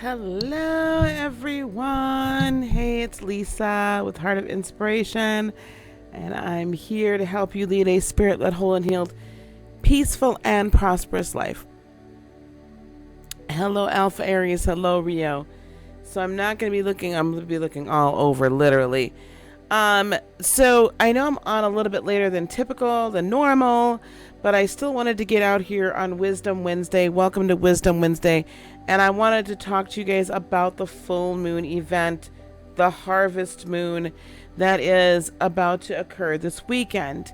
Hello, everyone. Hey, it's Lisa with Heart of Inspiration, and I'm here to help you lead a spirit-led, whole, and healed, peaceful, and prosperous life. Hello, Alpha Aries. Hello, Rio. So I'm not going to be looking, I'm going to be looking all over, literally. So I know I'm on a little bit later than typical, than normal, but I still wanted to get out here on Wisdom Wednesday. Welcome to Wisdom Wednesday. And I wanted to talk to you guys about the full moon event, the harvest moon that is about to occur this weekend.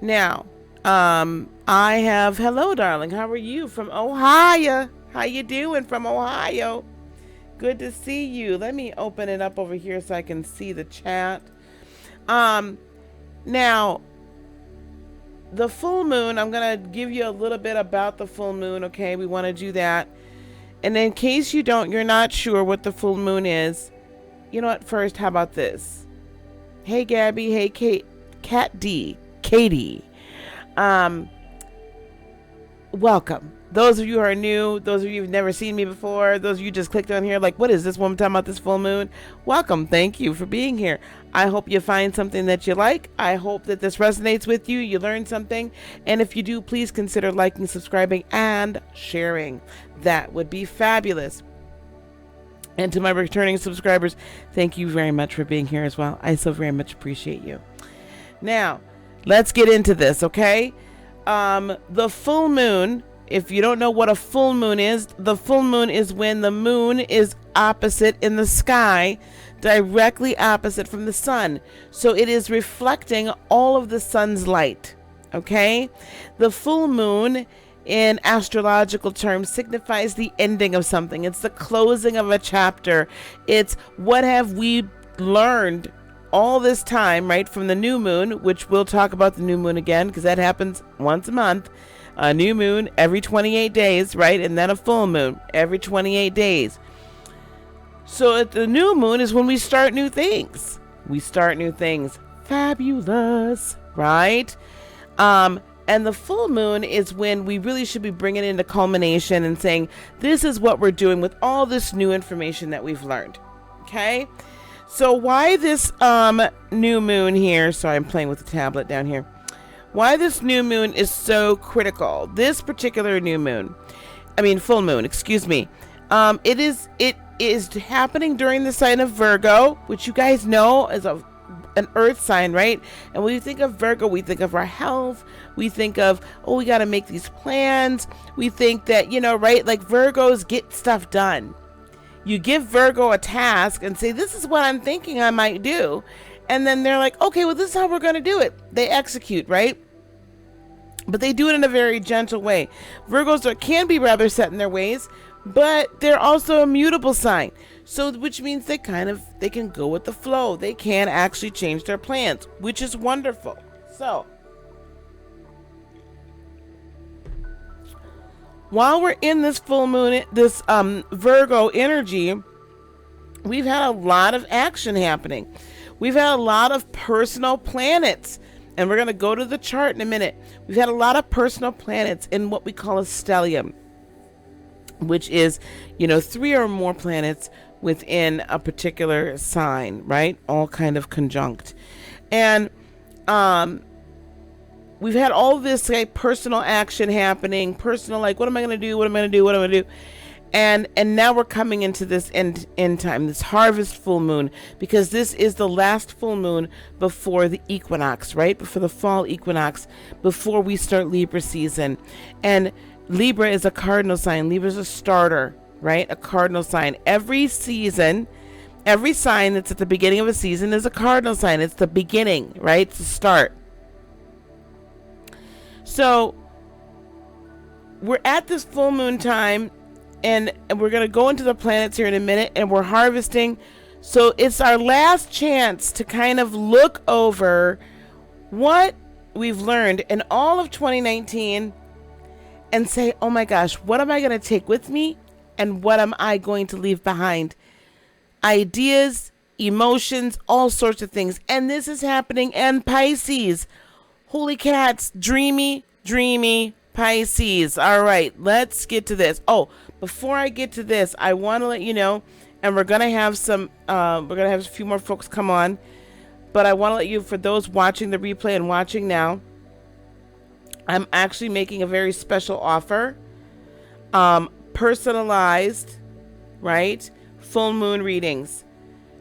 Now, I have, hello, darling. How are you from Ohio? How you doing from Ohio? Good to see you. Let me open it up over here so I can see the chat. Now, the full moon, I'm going to give you a little bit about the full moon, okay? We want to do that. And in case you're not sure what the full moon is, you know what? First, how about this? Hey, Gabby. Hey, Katie. Welcome. Those of you who are new, those of you who've never seen me before, those of you just clicked on here like, what is this woman talking about, this full moon? Welcome. Thank you for being here. I hope you find something that you like. I hope that this resonates with you. You learned something. And if you do, please consider liking, subscribing, and sharing. That would be fabulous. And to my returning subscribers, thank you very much for being here as well. I so very much appreciate you. Now, let's get into this, okay? The full moon, if you don't know what a full moon is, the full moon is when the moon is opposite in the sky, directly opposite from the sun. So it is reflecting all of the sun's light, okay? The full moon in astrological terms signifies the ending of something. It's the closing of a chapter. It's what have we learned all this time, right, from the new moon, which we'll talk about the new moon again because that happens once a month. A new moon every 28 days, right? And then a full moon every 28 days. So at the new moon is when we start new things. We start new things. Fabulous, right? And the full moon is when we really should be bringing it into culmination and saying, this is what we're doing with all this new information that we've learned. Okay? So why this new moon here? Sorry, I'm playing with the tablet down here. Why this new moon is so critical. This particular full moon, excuse me. It is happening during the sign of Virgo, which you guys know is an earth sign, right? And when we think of Virgo, we think of our health. We think of, we got to make these plans. We think that, right? Like Virgos get stuff done. You give Virgo a task and say, this is what I'm thinking I might do. And then they're like, okay, well, this is how we're going to do it. They execute, right? But they do it in a very gentle way. Virgos can be rather set in their ways, but they're also a mutable sign. So, which means they can go with the flow. They can actually change their plans, which is wonderful. So, while we're in this full moon, this Virgo energy, we've had a lot of action happening. We've had a lot of personal planets, and we're going to go to the chart in a minute. We've had a lot of personal planets in what we call a stellium, which is, 3 or more planets within a particular sign, right? All kind of conjunct. And we've had all this personal action happening, personal, what am I going to do? What am I going to do? What am I going to do? And now we're coming into this end time, this harvest full moon, because this is the last full moon before the equinox, right? Before the fall equinox, before we start Libra season. And Libra is a cardinal sign. Libra is a starter, right? A cardinal sign. Every season, every sign that's at the beginning of a season is a cardinal sign. It's the beginning, right? It's the start. So we're at this full moon time, and we're going to go into the planets here in a minute, and we're harvesting. So it's our last chance to kind of look over what we've learned in all of 2019 and say, oh my gosh, what am I going to take with me? And what am I going to leave behind? Ideas, emotions, all sorts of things. And this is happening in Pisces. Holy cats, dreamy Pisces. All right, let's get to this. Oh, Before I get to this, I want to let you know, and we're gonna have a few more folks come on, but I want to let you, for those watching the replay and watching now, I'm actually making a very special offer, personalized, right, full moon readings.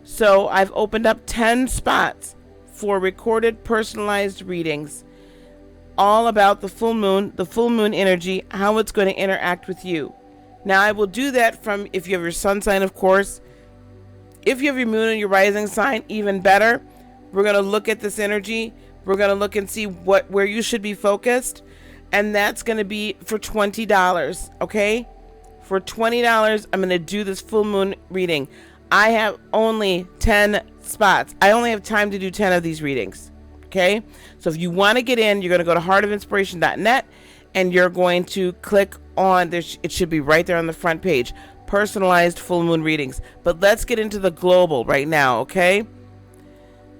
So I've opened up 10 spots for recorded personalized readings, all about the full moon energy, how it's going to interact with you. Now, I will do that from, if you have your sun sign, of course. If you have your moon and your rising sign, even better. We're going to look at this energy. We're going to look and see where you should be focused. And that's going to be for $20, okay? For $20, I'm going to do this full moon reading. I have only 10 spots. I only have time to do 10 of these readings, okay? So if you want to get in, you're going to go to heartofinspiration.net, and you're going to click on this. It should be right there on the front page, personalized full moon readings. But let's get into the global right now, okay?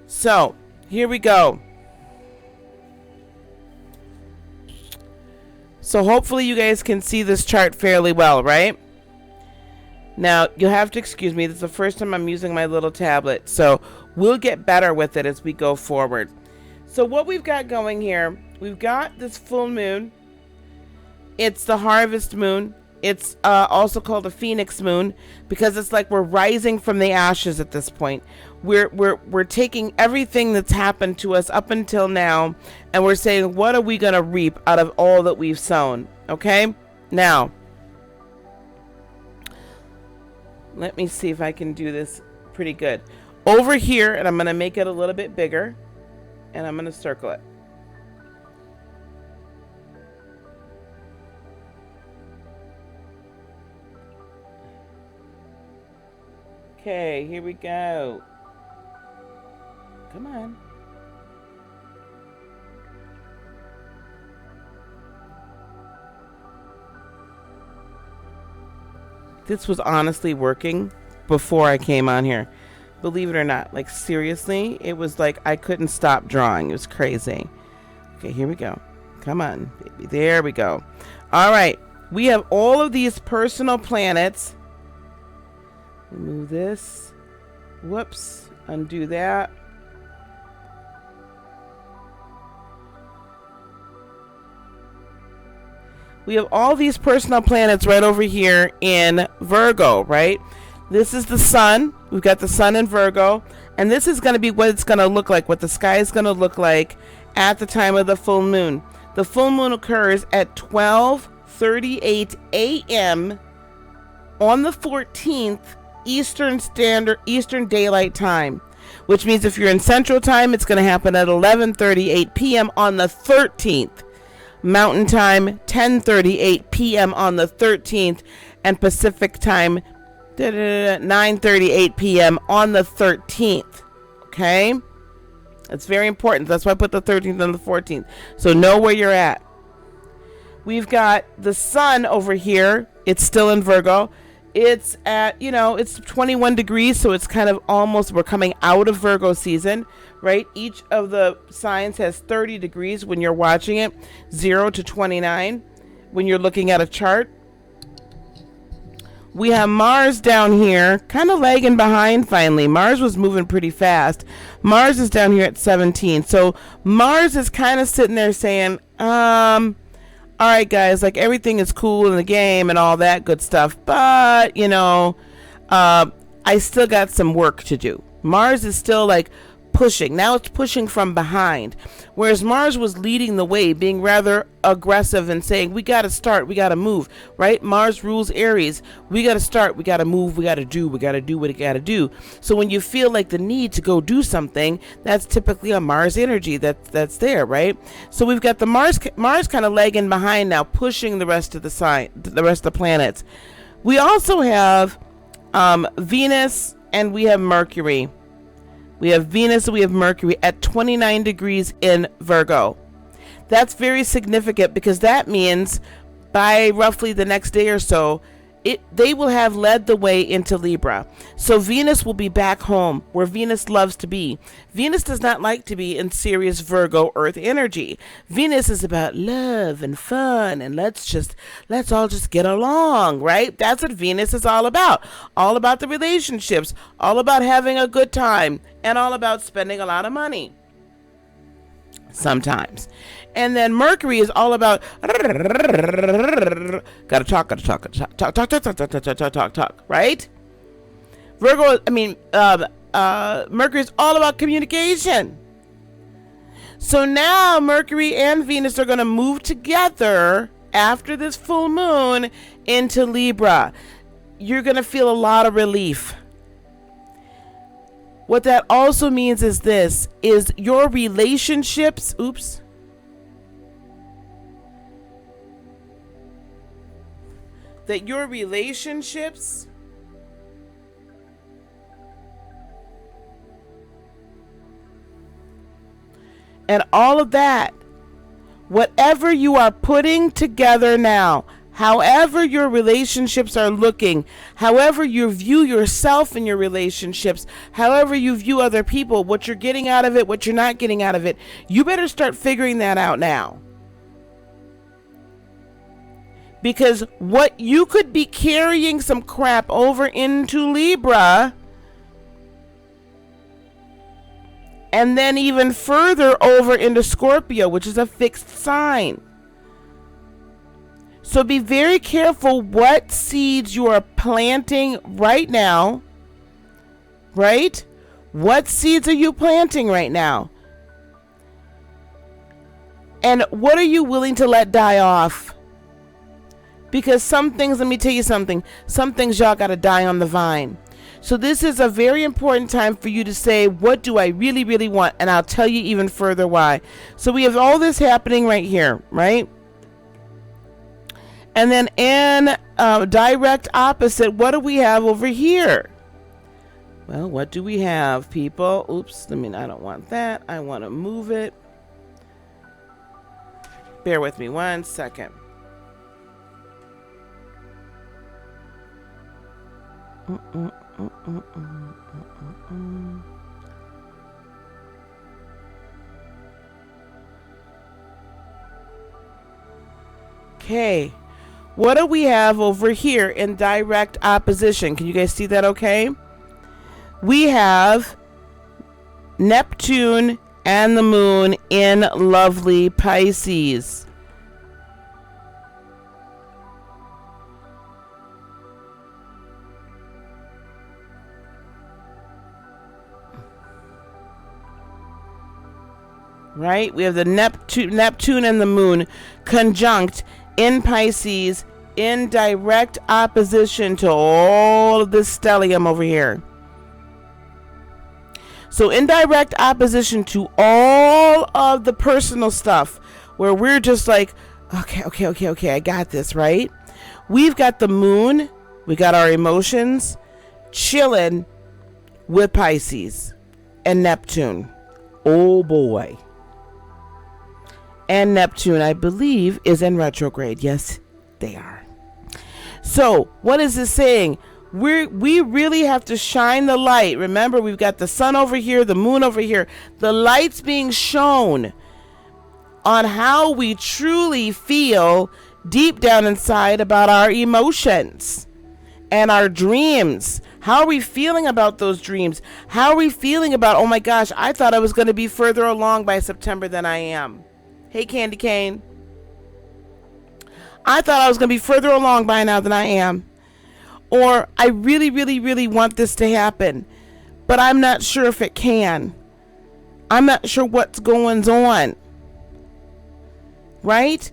So here we go. So hopefully you guys can see this chart fairly well, right? Now, you'll have to excuse me. This is the first time I'm using my little tablet, so we'll get better with it as we go forward. So what we've got going here, we've got this full moon. It's the harvest moon. It's also called a phoenix moon, because it's like we're rising from the ashes at this point. We're taking everything that's happened to us up until now, and we're saying, what are we going to reap out of all that we've sown? Okay? Now, let me see if I can do this pretty good. Over here, and I'm going to make it a little bit bigger, and I'm going to circle it. Okay, here we go. Come on. This was honestly working before I came on here. Believe it or not. Like, seriously, it was like I couldn't stop drawing. It was crazy. Okay, here we go. Come on, baby. There we go. All right. We have all of these personal planets. Remove this. Whoops. Undo that. We have all these personal planets right over here in Virgo, right? This is the sun. We've got the sun in Virgo. And this is going to be what it's going to look like, what the sky is going to look like at the time of the full moon. The full moon occurs at 12:38 a.m. on the 14th Eastern Daylight Time, which means if you're in Central Time, it's going to happen at 11:38 p.m. on the 13th. Mountain Time, 10:38 p.m. on the 13th, and Pacific Time, 9:38 p.m. on the 13th. Okay? That's very important. That's why I put the 13th and the 14th. So know where you're at. We've got the sun over here. It's still in Virgo. It's at, it's 21 degrees, so it's kind of almost, we're coming out of Virgo season, right? Each of the signs has 30 degrees when you're watching it, 0 to 29 when you're looking at a chart. We have Mars down here, kind of lagging behind finally. Mars was moving pretty fast. Mars is down here at 17. So Mars is kind of sitting there saying, all right, guys, like everything is cool in the game and all that good stuff, but, I still got some work to do. Mars is still like pushing. Now it's pushing from behind. Whereas Mars was leading the way, being rather aggressive and saying, we got to start, we got to move, right? Mars rules Aries. We got to start, we got to move, we got to do what we got to do. So when you feel like the need to go do something, that's typically a Mars energy that's there, right? So we've got the Mars kind of lagging behind now, pushing the rest of the planets. We also have Venus, and we have Mercury. We have Venus and we have Mercury at 29 degrees in Virgo. That's very significant because that means by roughly the next day or so, they will have led the way into Libra. So Venus will be back home where Venus loves to be. Venus does not like to be in serious Virgo earth energy. Venus is about love and fun and let's all just get along, right? That's what Venus is all about. All about the relationships, all about having a good time, and all about spending a lot of money. Sometimes. And then Mercury is all about gotta talk, right? Mercury is all about communication. So now Mercury and Venus are going to move together after this full moon into Libra. You're going to feel a lot of relief. What that also means is this, is your relationships, that your relationships and all of that, whatever you are putting together now, however your relationships are looking, however you view yourself in your relationships, however you view other people, what you're getting out of it, what you're not getting out of it, you better start figuring that out now. Because what you could be carrying some crap over into Libra and then even further over into Scorpio, which is a fixed sign. So be very careful what seeds you are planting right now, right? What seeds are you planting right now? And what are you willing to let die off? Because some things, let me tell you something, some things y'all got to die on the vine. So this is a very important time for you to say, what do I really, really want? And I'll tell you even further why. So we have all this happening right here, right? And then in direct opposite, what do we have over here? Well, what do we have, people? Oops, I don't want that. I want to move it. Bear with me 1 second. Okay, what do we have over here in direct opposition? Can you guys see that okay? We have Neptune and the moon in lovely Pisces. Right? We have the Neptune and the moon conjunct in Pisces in direct opposition to all of this stellium over here. So in direct opposition to all of the personal stuff where we're just like, okay, I got this, right? We've got the moon, we got our emotions chilling with Pisces and Neptune. Oh boy. And Neptune, I believe, is in retrograde. Yes, they are. So, what is this saying? We really have to shine the light. Remember, we've got the sun over here, the moon over here. The light's being shown on how we truly feel deep down inside about our emotions and our dreams. How are we feeling about those dreams? How are we feeling about, oh my gosh, I thought I was going to be further along by September than I am. Hey, Candy Cane. I thought I was going to be further along by now than I am. Or I really, really, really want this to happen, but I'm not sure if it can. I'm not sure what's going on. Right?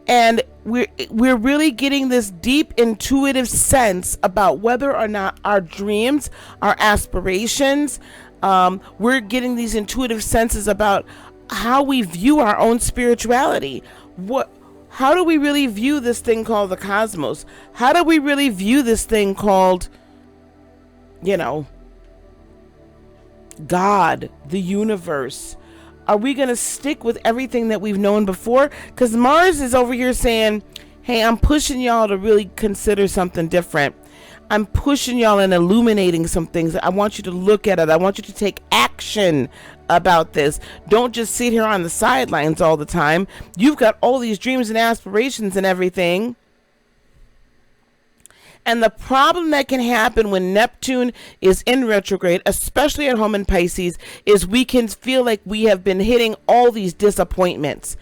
And we're really getting this deep intuitive sense about whether or not our dreams, our aspirations, we're getting these intuitive senses about how we view our own spirituality. How do we really view this thing called the cosmos? How do we really view this thing called, God, the universe? Are we going to stick with everything that we've known before? Because Mars is over here saying, Hey, I'm pushing y'all to really consider something different. I'm pushing y'all and illuminating some things. I want you to look at it. I want you to take action about this. Don't just sit here on the sidelines all the time. You've got all these dreams and aspirations and everything. And the problem that can happen when Neptune is in retrograde, especially at home in Pisces, is we can feel like we have been hitting all these disappointments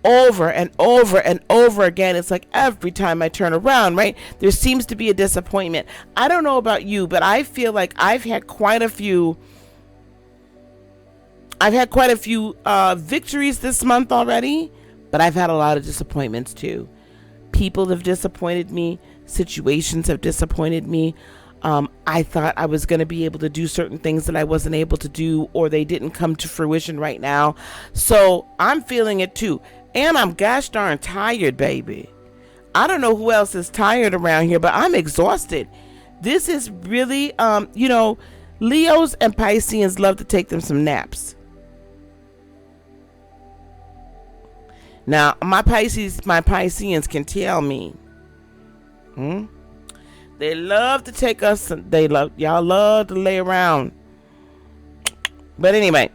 over and over and over again. It's like every time I turn around, right, there seems to be a disappointment. I don't know about you, but I feel like I've had quite a few victories this month already, but I've had a lot of disappointments too. People have disappointed me. Situations have disappointed me. I thought I was going to be able to do certain things that I wasn't able to do, or they didn't come to fruition right now. So I'm feeling it too. And I'm gosh darn tired, baby. I don't know who else is tired around here, but I'm exhausted. This is really, Leos and Pisceans love to take them some naps. Now, my Pisceans can tell me. They love to take us. Y'all love to lay around. But anyway,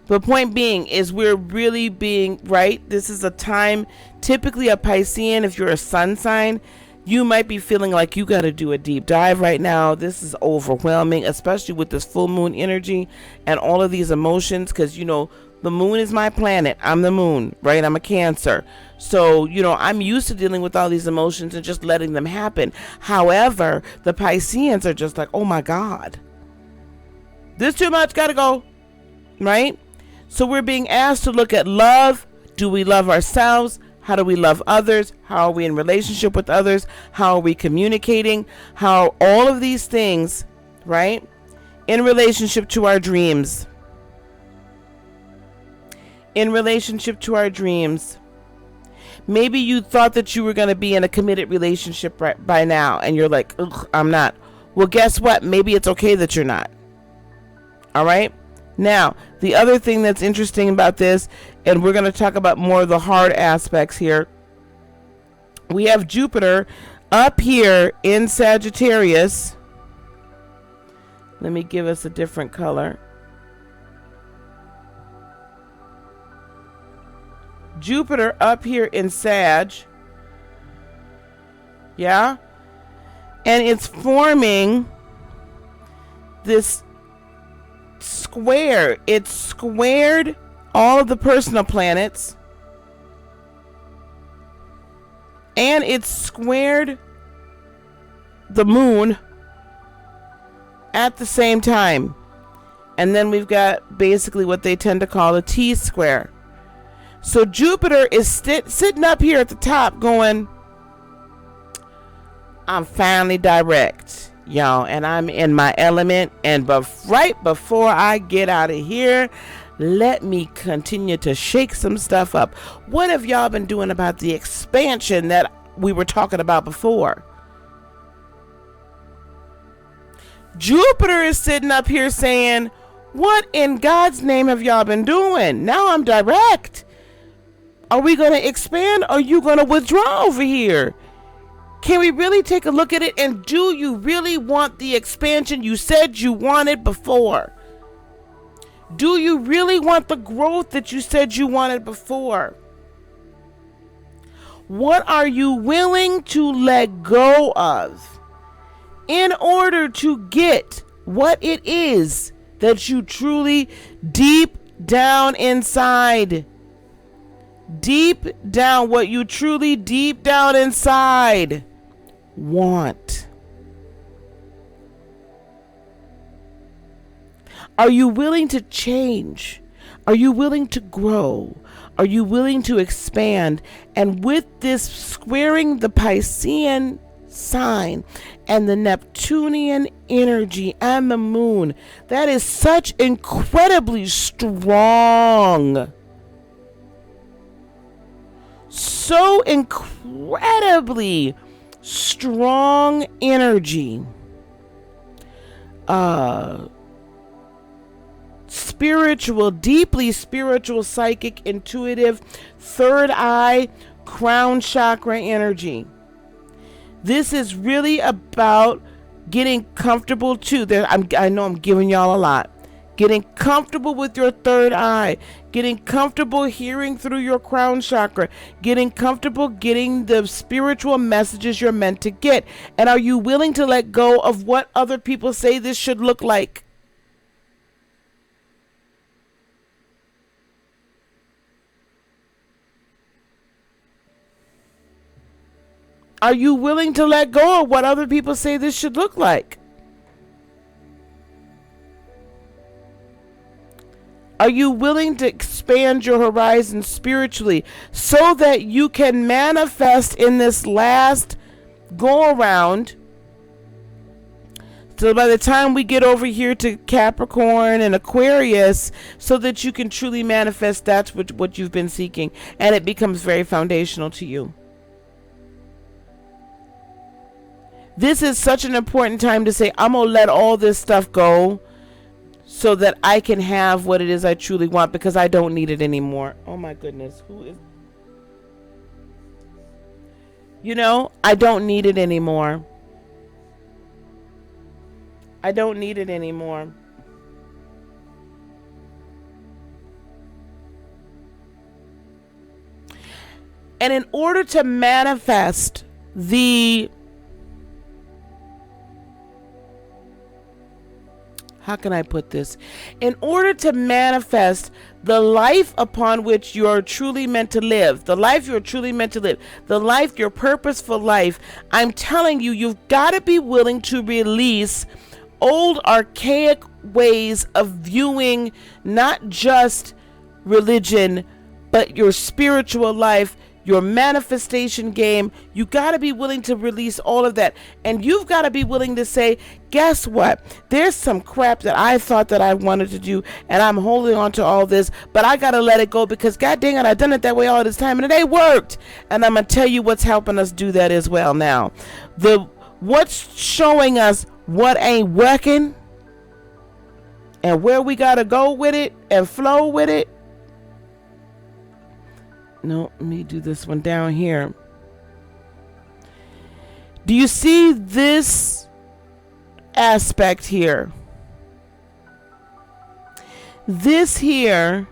the point being is we're really being right. This is a time, typically a Piscean, if you're a sun sign, you might be feeling like you got to do a deep dive right now. This is overwhelming, especially with this full moon energy and all of these emotions, because the moon is my planet. I'm the moon, right? I'm a Cancer. So, I'm used to dealing with all these emotions and just letting them happen. However, the Pisceans are just like, oh my God, this too much, gotta go, right? So we're being asked to look at love. Do we love ourselves? How do we love others? How are we in relationship with others? How are we communicating? How all of these things, right? In relationship to our dreams. In relationship to our dreams. Maybe you thought that you were going to be in a committed relationship right by now, and you're like, ugh, I'm not. Well, guess what? Maybe it's okay that you're not. All right? Now, the other thing that's interesting about this, and we're going to talk about more of the hard aspects here. We have Jupiter up here in Sagittarius. Let me give us a different color. Jupiter up here in Sag. Yeah? And it's forming this square. It's squared all of the personal planets. And it's squared the moon at the same time. And then we've got basically what they tend to call a T-square. So Jupiter is sitting up here at the top going, I'm finally direct, y'all, and I'm in my element. And right before I get out of here, let me continue to shake some stuff up. What have y'all been doing about the expansion that we were talking about before? Jupiter is sitting up here saying, what in God's name have y'all been doing? Now I'm direct. Are we going to expand? Or are you going to withdraw over here? Can we really take a look at it? And do you really want the expansion you said you wanted before? Do you really want the growth that you said you wanted before? What are you willing to let go of in order to get what it is that you truly deep down inside, deep down, what you truly deep down inside want? Are you willing to change? Are you willing to grow? Are you willing to expand? And with this squaring the Piscean sign and the Neptunian energy and the moon, that is such incredibly strong. So incredibly strong energy. Spiritual, deeply spiritual, psychic, intuitive, third eye, crown chakra energy. This is really about getting comfortable too. I know I'm giving y'all a lot. Getting comfortable with your third eye, getting comfortable hearing through your crown chakra, getting comfortable getting the spiritual messages you're meant to get. And are you willing to let go of what other people say this should look like? Are you willing to let go of what other people say this should look like? Are you willing to expand your horizon spiritually so that you can manifest in this last go around? So by the time we get over here to Capricorn and Aquarius, so that you can truly manifest that's what you've been seeking, and it becomes very foundational to you. This is such an important time to say, I'm going to let all this stuff go so that I can have what it is I truly want, because I don't need it anymore. Oh my goodness. Who is... You know, I don't need it anymore. I don't need it anymore. And in order to manifest how can I put this? In order to manifest the life upon which you're truly meant to live, the life you're truly meant to live, the life, your purposeful life, I'm telling you, you've got to be willing to release old archaic ways of viewing not just religion, but your spiritual life, your manifestation game. You got to be willing to release all of that. And you've got to be willing to say, guess what? There's some crap that I thought that I wanted to do, and I'm holding on to all this, but I got to let it go because God dang it, I've done it that way all this time and it ain't worked. And I'm going to tell you what's helping us do that as well now. What's showing us what ain't working and where we got to go with it and flow with it. No, let me do this one down here. Do you see this aspect here? This here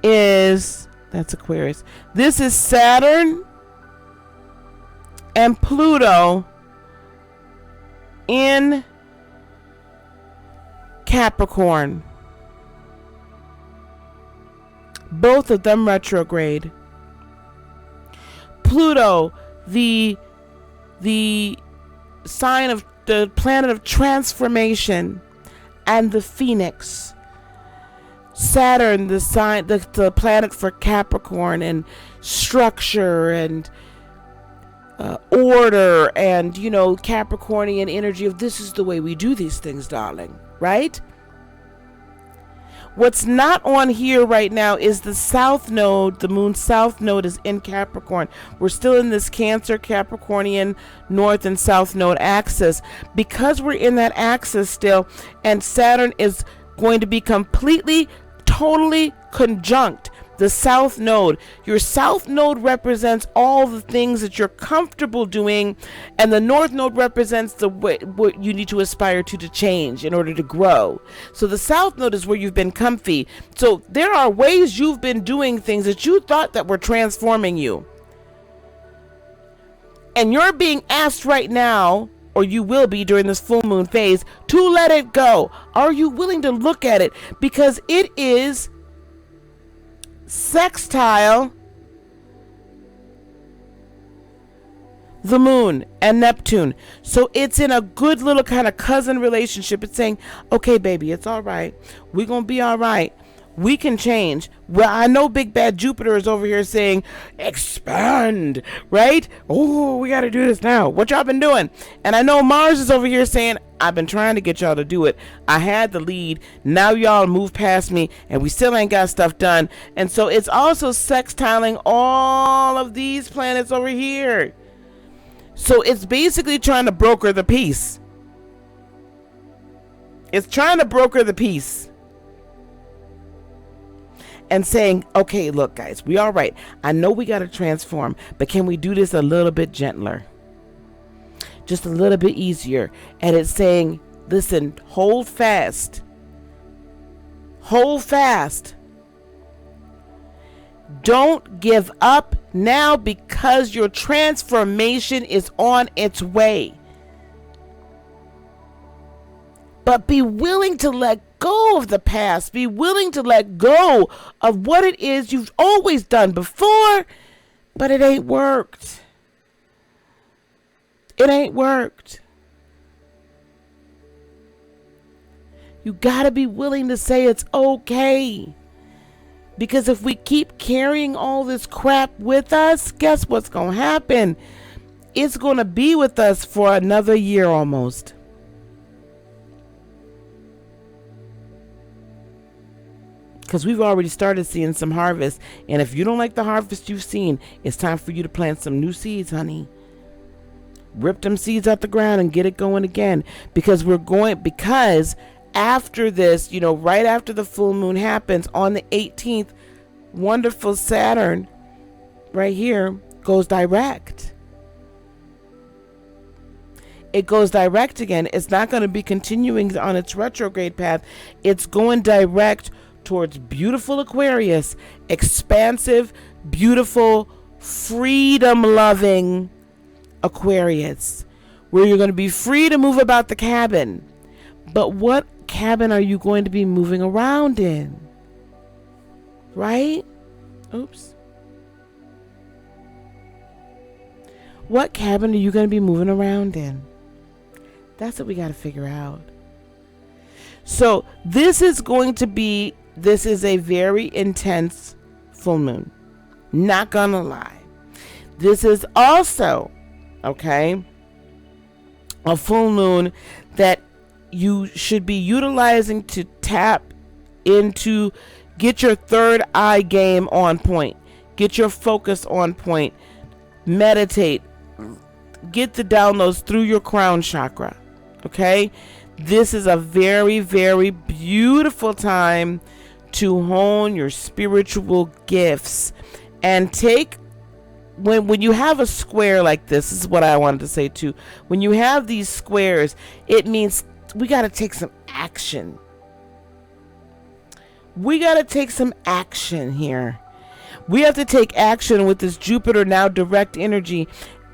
is, that's Aquarius. This is Saturn and Pluto in Capricorn. Both of them retrograde. Pluto, the sign of the planet of transformation and the phoenix. Saturn, the sign, the planet for Capricorn and structure and order and, you know, Capricornian energy of this is the way we do these things, darling, right? What's not on here right now is the south node. The moon south node is in Capricorn. We're still in this Cancer Capricornian north and south node axis. Because we're in that axis still, and Saturn is going to be completely, totally conjunct the south node. Your south node represents all the things that you're comfortable doing, and the north node represents the way what you need to aspire to change in order to grow. So the south node is where you've been comfy. So there are ways you've been doing things that you thought that were transforming you, and you're being asked right now, or you will be during this full moon phase, to let it go. Are you willing to look at it? Because it is sextile the moon and Neptune. So it's in a good little kind of cousin relationship. It's saying, okay, baby, it's all right. We're going to be all right. We can change. Well, I know Big Bad Jupiter is over here saying, expand, right? Oh, we got to do this now. What y'all been doing? And I know Mars is over here saying, I've been trying to get y'all to do it. I had the lead. Now y'all move past me and we still ain't got stuff done. And so it's also sextiling all of these planets over here. So it's basically trying to broker the peace. It's trying to broker the peace. and saying, okay, look, guys, we all right. I know we got to transform, but can we do this a little bit gentler? Just a little bit easier. And it's saying, listen, hold fast. Hold fast. Don't give up now, because your transformation is on its way. But be willing to let go of the past. Be willing to let go of what it is you've always done before, but it ain't worked. It ain't worked. You gotta be willing to say it's okay. Because if we keep carrying all this crap with us, guess what's gonna happen? It's gonna be with us for another year almost. Because we've already started seeing some harvest. And if you don't like the harvest you've seen, it's time for you to plant some new seeds, honey. Rip them seeds out the ground and get it going again. Because after this, right after the full moon happens on the 18th, wonderful Saturn right here goes direct. It goes direct again. It's not going to be continuing on its retrograde path. It's going direct towards beautiful Aquarius, expansive, beautiful, freedom-loving Aquarius, where you're going to be free to move about the cabin. But what cabin are you going to be moving around in? Right? Oops. What cabin are you going to be moving around in? That's what we got to figure out. So this is a very intense full moon. Not gonna lie. This is also, okay, a full moon that you should be utilizing to tap into, get your third eye game on point, get your focus on point, meditate, get the downloads through your crown chakra. Okay, this is a very, very beautiful time to hone your spiritual gifts. And take, when you have a square like this is what I wanted to say too. When you have these squares, it means we got to take some action. We got to take some action here. We have to take action with this Jupiter now direct energy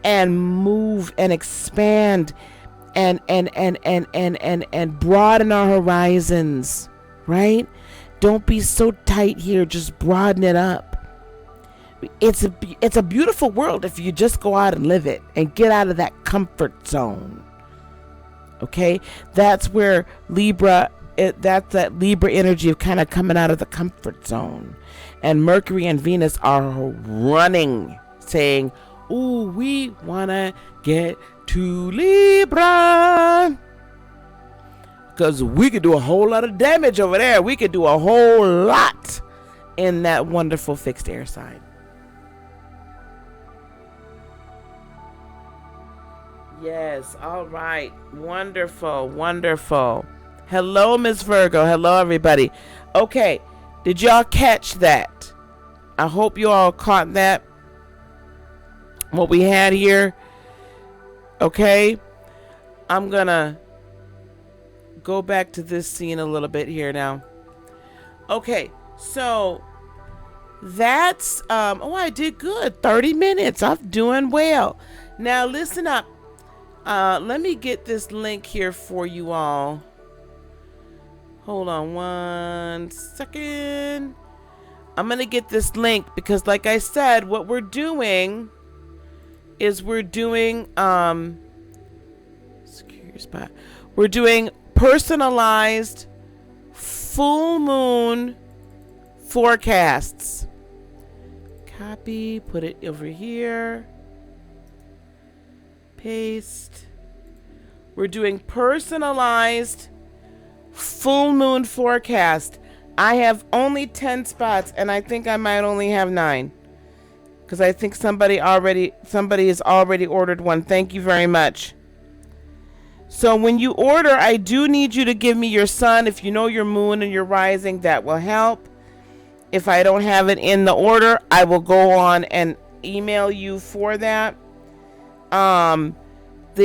and move and expand and broaden our horizons, right? Don't be so tight here. Just broaden it up. It's a beautiful world if you just go out and live it and get out of that comfort zone. Okay, that's where that's that Libra energy of kind of coming out of the comfort zone. And Mercury and Venus are running, saying, "Ooh, we wanna get to Libra, because we could do a whole lot of damage over there. We could do a whole lot in that wonderful fixed air sign." Yes, all right. Wonderful, wonderful. Hello, Miss Virgo. Hello, everybody. Okay, did y'all catch that? I hope you all caught that. What we had here. Okay, I'm gonna go back to this scene a little bit here now. Okay, so that's I did good. 30 minutes. I'm doing well. Now listen up. Let me get this link here for you all. Hold on 1 second. I'm gonna get this link because, like I said, what we're doing is we're doing secure spot. We're doing personalized full moon forecasts. Copy, put it over here. Paste. We're doing personalized full moon forecast. I have only 10 spots, and I think I might only have 9. Because I think somebody has already ordered one. Thank you very much. So when you order, I do need you to give me your sun. If you know your moon and your rising, that will help. If I don't have it in the order, I will go on and email you for that. They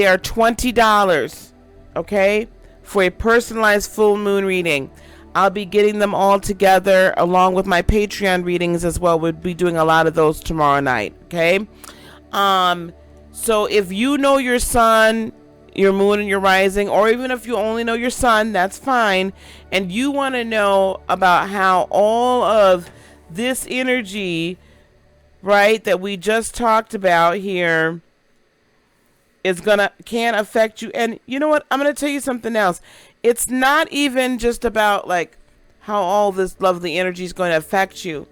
are $20, okay, for a personalized full moon reading. I'll be getting them all together along with my Patreon readings as well. We'll be doing a lot of those tomorrow night, okay? So if you know your sun, your moon, and your rising, or even if you only know your sun, that's fine, and you want to know about how all of this energy, right, that we just talked about here can affect you. And you know what? I'm going to tell you something else. It's not even just about like how all this lovely energy is going to affect you.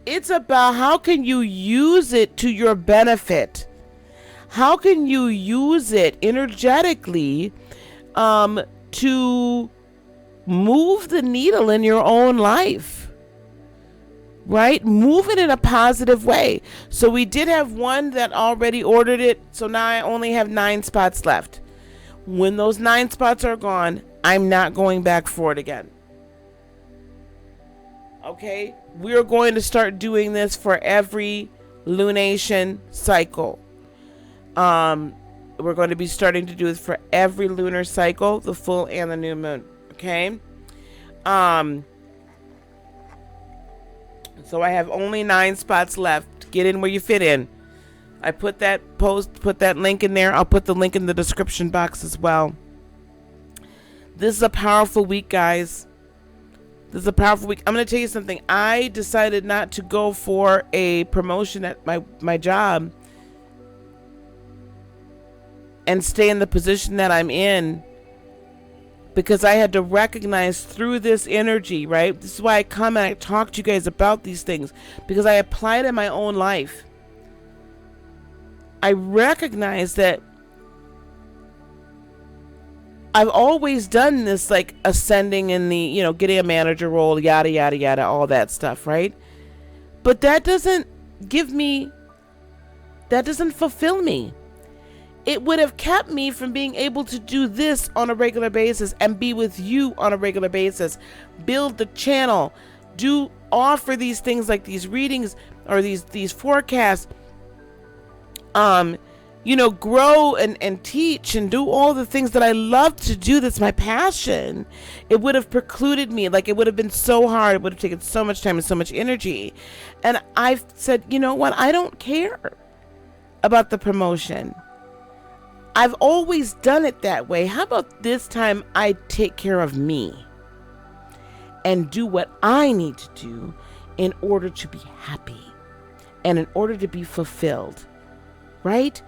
It's about how can you use it to your benefit? How can you use it energetically to move the needle in your own life? Right? Move it in a positive way. So we did have one that already ordered it. So now I only have 9 spots left. When those 9 spots are gone, I'm not going back for it again. Okay? We're going to start doing this for every lunation cycle. We're going to be starting to do it for every lunar cycle, the full and the new moon. Okay? So I have only 9 spots left. Get in where you fit in. I put that link in there. I'll put the link in the description box as well. This is a powerful week, guys. This is a powerful week. I'm going to tell you something. I decided not to go for a promotion at my job and stay in the position that I'm in, because I had to recognize through this energy, right? This is why I come and I talk to you guys about these things, because I apply it in my own life. I recognize that I've always done this, like ascending in the, getting a manager role, yada, yada, yada, all that stuff, right? But that doesn't fulfill me. It would have kept me from being able to do this on a regular basis and be with you on a regular basis. Build the channel. Offer these things like these readings or these forecasts. Grow and teach and do all the things that I love to do. That's my passion. It would have precluded me. Like, it would have been so hard. It would have taken so much time and so much energy. And I've said, you know what? I don't care about the promotion. I've always done it that way. How about this time I take care of me and do what I need to do in order to be happy and in order to be fulfilled, right?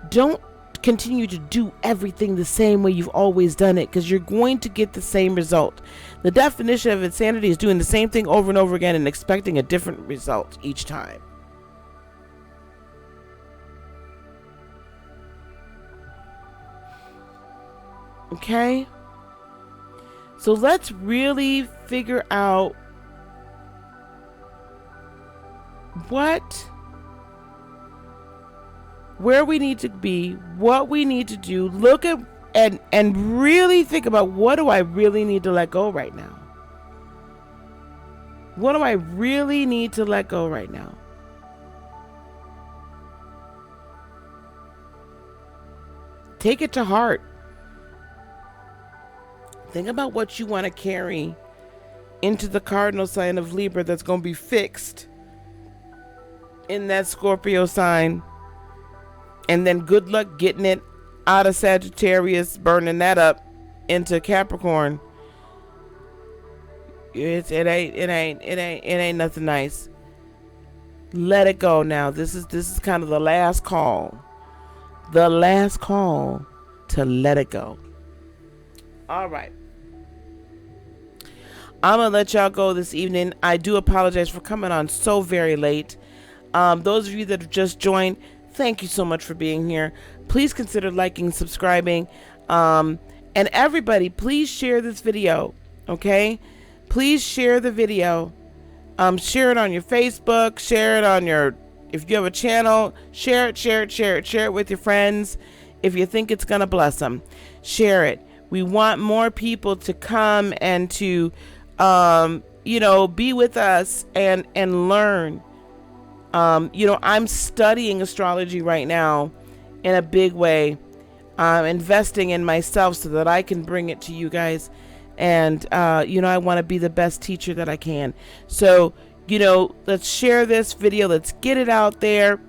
Don't continue to do everything the same way you've always done it, because you're going to get the same result. The definition of insanity is doing the same thing over and over again and expecting a different result each time. Okay? So let's really figure out where we need to be, what we need to do. Look at and really think about, what do I really need to let go right now? What do I really need to let go right now? Take it to heart. Think about what you want to carry into the cardinal sign of Libra that's going to be fixed in that Scorpio sign. And then good luck getting it out of Sagittarius, burning that up into Capricorn. It ain't nothing nice. Let it go now. This is kind of the last call. The last call to let it go. All right. I'm going to let y'all go this evening. I do apologize for coming on so very late. Those of you that have just joined, thank you so much for being here. Please consider liking, subscribing. And everybody, please share this video. Okay? Please share the video. Share it on your Facebook. Share it on if you have a channel, share it with your friends. If you think it's going to bless them, share it. We want more people to come and to be with us and learn. I'm studying astrology right now in a big way. Investing in myself so that I can bring it to you guys. And, I want to be the best teacher that I can. So, let's share this video. Let's get it out there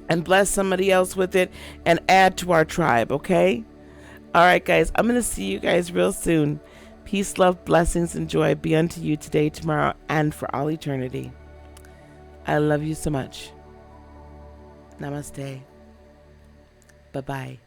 and bless somebody else with it and add to our tribe. Okay. All right, guys, I'm going to see you guys real soon. Peace, love, blessings, and joy be unto you today, tomorrow, and for all eternity. I love you so much. Namaste. Bye-bye.